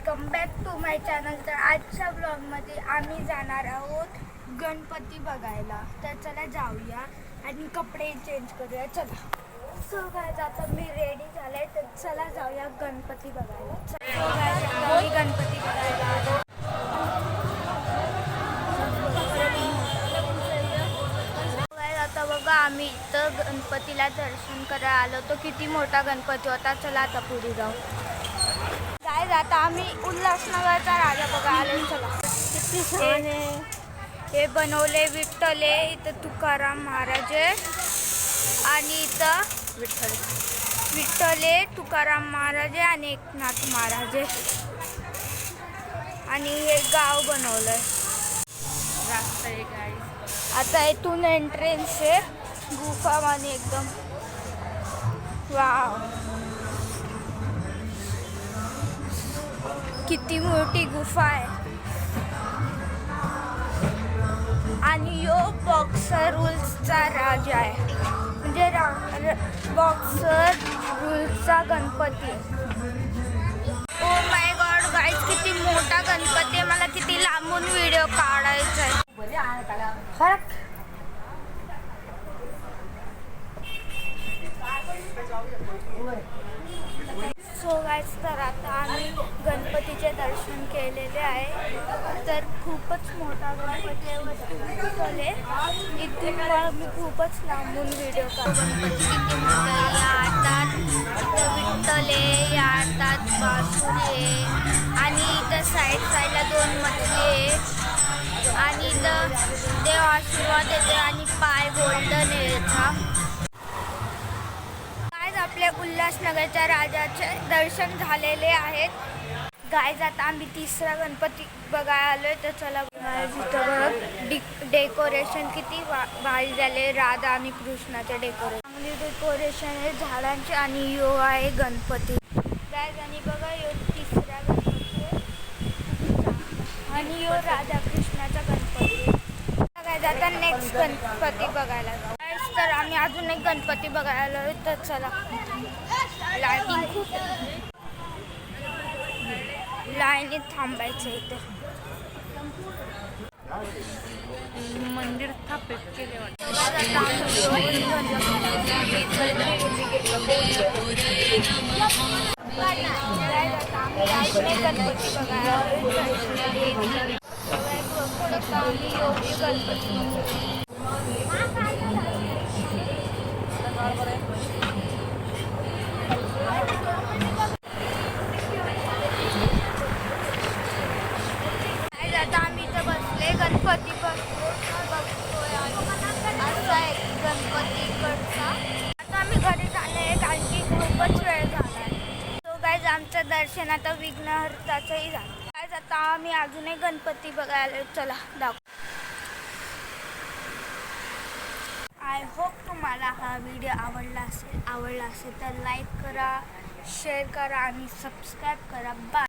Welcome back to my channel. तर आजच्या ब्लॉगमध्ये आम्ही जाणार आहोत गणपती बघायला। तर चला जाऊया आणि कपडे चेंज करूया। चला सो गाइस आता मी रेडी झाले, तर चला जाऊया गणपती बघायला। सो गाइस आता मी गणपती बघायला आलो। आता बघा आम्ही इथं गणपतीला दर्शन करायला आलो। तो किती मोठा गणपती होता। चला आता पुढे जाऊ। काय आता आम्ही उल्हासनगरचा राजा बघा आलो। चला किती छान आहे। हे बनवले विठ्ठल आहे, इथं तुकाराम महाराज आहे आणि इथं विठ्ठल आहे, तुकाराम महाराज आहे आणि एकनाथ महाराज आहे। आणि हे गाव बनवलंय। रास्ता आहे गाईस। आता इथून एंट्रन्स आहे गुफावानी एकदम। वाव किती मोठी गुफा आहे। आणि यो बॉक्सर रूल्सचा राजा आहे, म्हणजे बॉक्सर रूल्सचा Ganpati. Oh my god guys किती मोठा गणपती आहे। मला किती लांबून व्हिडिओ काढायचा आहे। सो गाइस तर आता आम्ही गणपतीचे दर्शन केलेले आहे। तर खूपच मोठा गणपती आहे। इथून मी खूपच लांबून व्हिडिओ काढतो। गणपती किती मोठा आहे। इथं विठ्ठल आहे, या हातात बासुरी आहे आणि इथं साईडला दोन मछली आहे आणि इथं देव आशीर्वाद देते आणि पाय गोल्डन आहे। आपल्या उल्हासनगरच्या राजाचे दर्शन झालेले आहेत। गाईज आता आम्ही तिसरा गणपती बघायला आलोय। तर चला डेकोरेशन किती भारी झाले। राधा आणि कृष्णाचे डेकोरेशन आहे झाडांचे आणि यो आहे गणपती। गाईज आणि बघा यो तिसरा गणपती आणि यो राधा कृष्णाचा गणपती। गाईज आता नेक्स्ट गणपती बघायला जाऊ। तर आम्ही अजून एक गणपती बघायला आलोय। तर चला लाईटिंग खूप लाईनीत थांबायचं इथं। मंदिर स्थापित केले वाटतं। गणपती बघायला गणपती आता आम्ही इथं बसले गणपती बघतोय। असा एक गणपतीकडचा। आता आम्ही घरी जाणार कारण की खूपच वेळ झाला। तो गाईज आमचं दर्शन आता विघ्नहर्ताचंही झालं। गाईज आता आम्ही अजून एक गणपती बघायला चला दाखव। आय होप तुम्हाला हा व्हिडिओ आवडला असेल तर लाईक करा, शेअर करा आणि सबस्क्राईब करा। बाय।